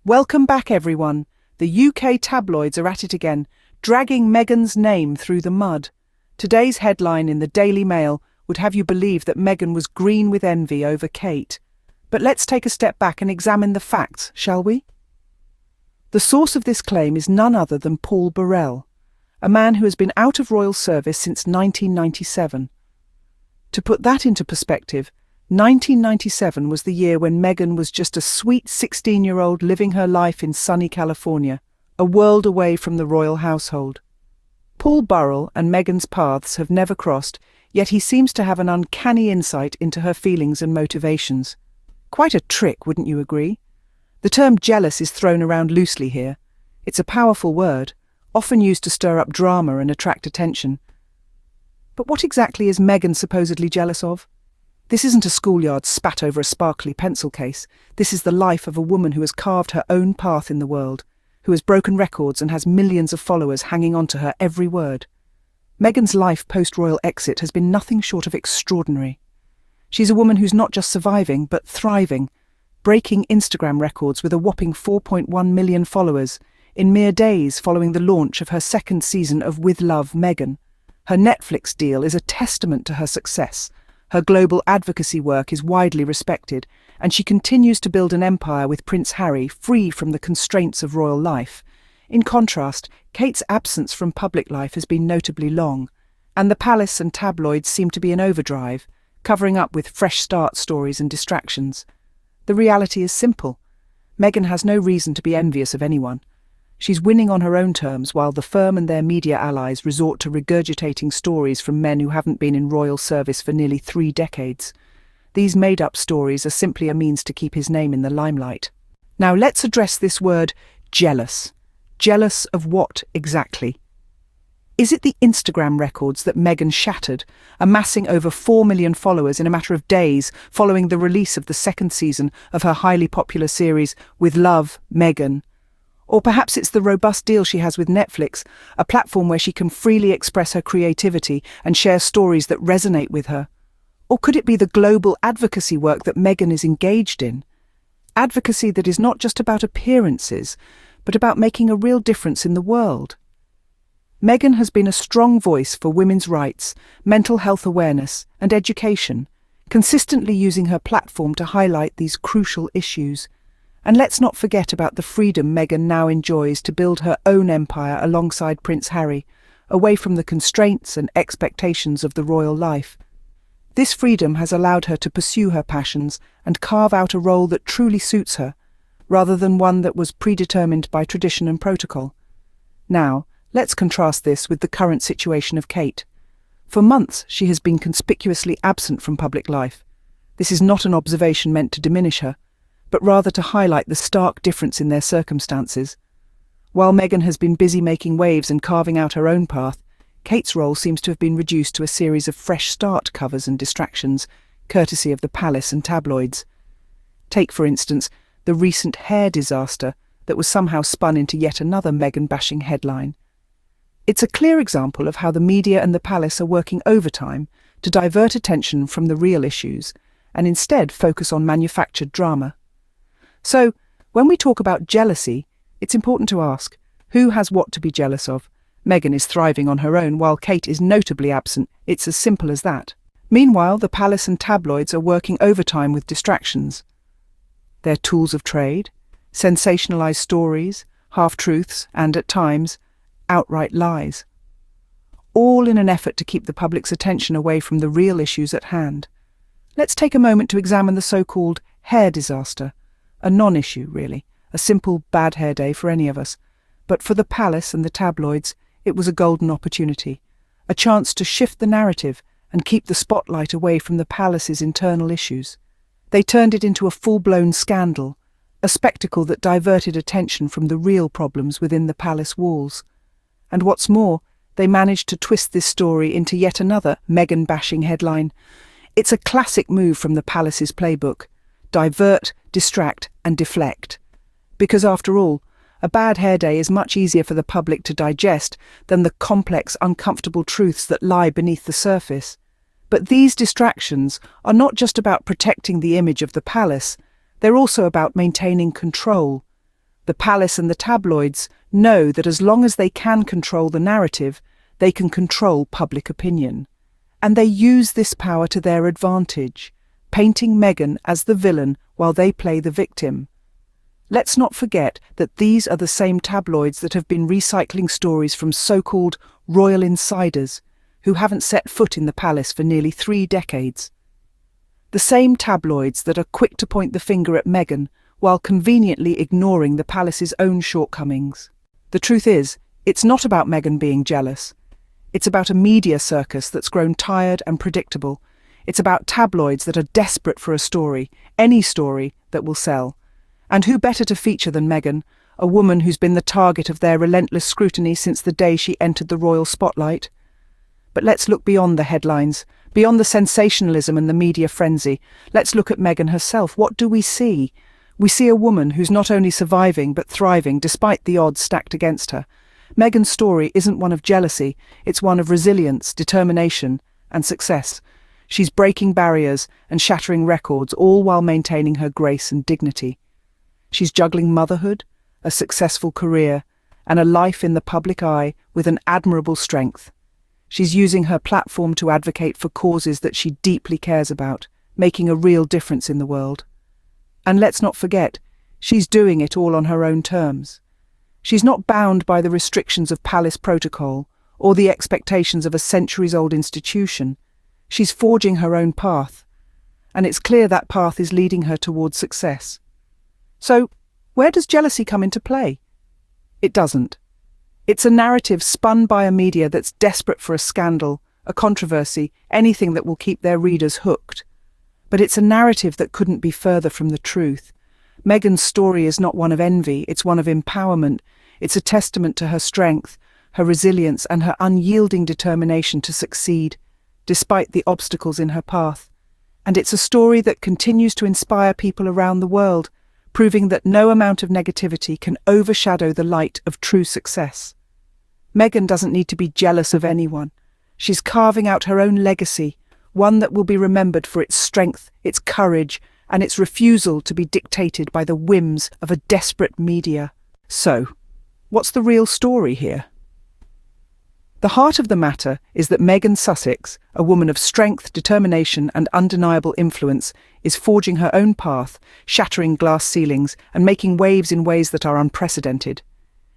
Welcome back, everyone. The UK tabloids are at it again, dragging Meghan's name through the mud. Today's headline in the Daily Mail would have you believe that Meghan was green with envy over Kate. But let's take a step back and examine the facts, shall we? The source of this claim is none other than Paul Burrell, a man who has been out of royal service since 1997. To put that into perspective, 1997 was the year when Meghan was just a sweet 16-year-old living her life in sunny California, a world away from the royal household. Paul Burrell and Meghan's paths have never crossed, yet he seems to have an uncanny insight into her feelings and motivations. Quite a trick, wouldn't you agree? The term jealous is thrown around loosely here. It's a powerful word, often used to stir up drama and attract attention. But what exactly is Meghan supposedly jealous of? This isn't a schoolyard spat over a sparkly pencil case. This is the life of a woman who has carved her own path in the world, who has broken records and has millions of followers hanging on to her every word. Meghan's life post-royal exit has been nothing short of extraordinary. She's a woman who's not just surviving, but thriving, breaking Instagram records with a whopping 4.1 million followers in mere days following the launch of her second season of With Love, Meghan. Her Netflix deal is a testament to her success. Her global advocacy work is widely respected, and she continues to build an empire with Prince Harry, free from the constraints of royal life. In contrast, Kate's absence from public life has been notably long, and the palace and tabloids seem to be in overdrive, covering up with fresh start stories and distractions. The reality is simple. Meghan has no reason to be envious of anyone. She's winning on her own terms while the firm and their media allies resort to regurgitating stories from men who haven't been in royal service for nearly 3 decades. These made-up stories are simply a means to keep his name in the limelight. Now let's address this word, jealous. Jealous of what exactly? Is it the Instagram records that Meghan shattered, amassing over 4 million followers in a matter of days following the release of the second season of her highly popular series With Love, Meghan? Or perhaps it's the robust deal she has with Netflix, a platform where she can freely express her creativity and share stories that resonate with her. Or could it be the global advocacy work that Meghan is engaged in? Advocacy that is not just about appearances, but about making a real difference in the world. Meghan has been a strong voice for women's rights, mental health awareness, and education, consistently using her platform to highlight these crucial issues. And let's not forget about the freedom Meghan now enjoys to build her own empire alongside Prince Harry, away from the constraints and expectations of the royal life. This freedom has allowed her to pursue her passions and carve out a role that truly suits her, rather than one that was predetermined by tradition and protocol. Now, let's contrast this with the current situation of Kate. For months, she has been conspicuously absent from public life. This is not an observation meant to diminish her, but rather to highlight the stark difference in their circumstances. While Meghan has been busy making waves and carving out her own path, Kate's role seems to have been reduced to a series of fresh start covers and distractions, courtesy of the palace and tabloids. Take, for instance, the recent hair disaster that was somehow spun into yet another Meghan-bashing headline. It's a clear example of how the media and the palace are working overtime to divert attention from the real issues and instead focus on manufactured drama. So, when we talk about jealousy, it's important to ask, who has what to be jealous of? Meghan is thriving on her own while Kate is notably absent. It's as simple as that. Meanwhile, the palace and tabloids are working overtime with distractions. They're tools of trade, sensationalized stories, half-truths, and, at times, outright lies. All in an effort to keep the public's attention away from the real issues at hand. Let's take a moment to examine the so-called hair disaster. A non-issue, really, a simple bad hair day for any of us. But for the palace and the tabloids, it was a golden opportunity, a chance to shift the narrative and keep the spotlight away from the palace's internal issues. They turned it into a full-blown scandal, a spectacle that diverted attention from the real problems within the palace walls. And what's more, they managed to twist this story into yet another Meghan-bashing headline. It's a classic move from the palace's playbook. Divert, distract, and deflect. Because after all, a bad hair day is much easier for the public to digest than the complex, uncomfortable truths that lie beneath the surface. But these distractions are not just about protecting the image of the palace, they're also about maintaining control. The palace and the tabloids know that as long as they can control the narrative, they can control public opinion. And they use this power to their advantage, painting Meghan as the villain while they play the victim. Let's not forget that these are the same tabloids that have been recycling stories from so-called royal insiders who haven't set foot in the palace for nearly 3 decades. The same tabloids that are quick to point the finger at Meghan while conveniently ignoring the palace's own shortcomings. The truth is, it's not about Meghan being jealous. It's about a media circus that's grown tired and predictable. It's about tabloids that are desperate for a story, any story that will sell. And who better to feature than Meghan, a woman who's been the target of their relentless scrutiny since the day she entered the royal spotlight? But let's look beyond the headlines, beyond the sensationalism and the media frenzy. Let's look at Meghan herself. What do we see? We see a woman who's not only surviving but thriving despite the odds stacked against her. Meghan's story isn't one of jealousy, it's one of resilience, determination, and success. She's breaking barriers and shattering records, all while maintaining her grace and dignity. She's juggling motherhood, a successful career, and a life in the public eye with an admirable strength. She's using her platform to advocate for causes that she deeply cares about, making a real difference in the world. And let's not forget, she's doing it all on her own terms. She's not bound by the restrictions of palace protocol or the expectations of a centuries-old institution. She's forging her own path, and it's clear that path is leading her towards success. So, where does jealousy come into play? It doesn't. It's a narrative spun by a media that's desperate for a scandal, a controversy, anything that will keep their readers hooked. But it's a narrative that couldn't be further from the truth. Meghan's story is not one of envy, it's one of empowerment. It's a testament to her strength, her resilience, and her unyielding determination to succeed, despite the obstacles in her path. And it's a story that continues to inspire people around the world, proving that no amount of negativity can overshadow the light of true success. Meghan doesn't need to be jealous of anyone. She's carving out her own legacy, one that will be remembered for its strength, its courage, and its refusal to be dictated by the whims of a desperate media. So, what's the real story here? The heart of the matter is that Meghan Sussex, a woman of strength, determination, and undeniable influence, is forging her own path, shattering glass ceilings, and making waves in ways that are unprecedented.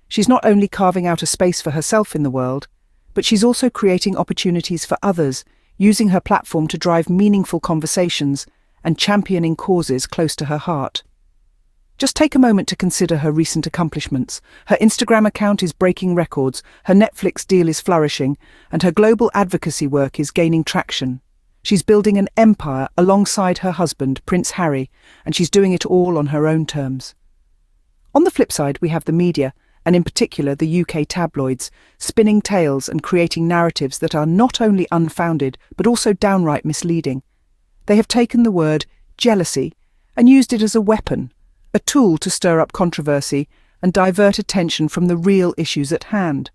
She's not only carving out a space for herself in the world, but she's also creating opportunities for others, using her platform to drive meaningful conversations and championing causes close to her heart. Just take a moment to consider her recent accomplishments. Her Instagram account is breaking records, her Netflix deal is flourishing, and her global advocacy work is gaining traction. She's building an empire alongside her husband, Prince Harry, and she's doing it all on her own terms. On the flip side, we have the media, and in particular the UK tabloids, spinning tales and creating narratives that are not only unfounded but also downright misleading. They have taken the word jealousy and used it as a weapon, a tool to stir up controversy and divert attention from the real issues at hand.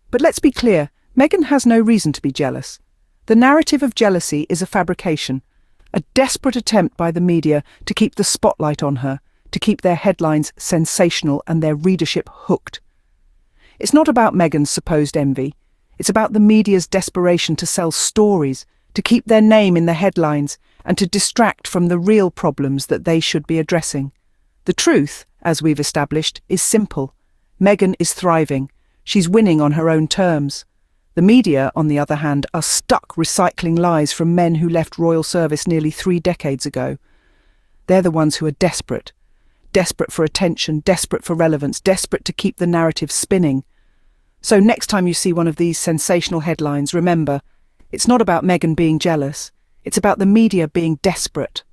But let's be clear, Meghan has no reason to be jealous. The narrative of jealousy is a fabrication, a desperate attempt by the media to keep the spotlight on her, to keep their headlines sensational and their readership hooked. It's not about Meghan's supposed envy. It's about the media's desperation to sell stories, to keep their name in the headlines, and to distract from the real problems that they should be addressing. The truth, as we've established, is simple. Meghan is thriving. She's winning on her own terms. The media, on the other hand, are stuck recycling lies from men who left royal service nearly 3 decades ago. They're the ones who are desperate for attention, desperate for relevance, desperate to keep the narrative spinning. So next time you see one of these sensational headlines, remember, it's not about Meghan being jealous. It's about the media being desperate.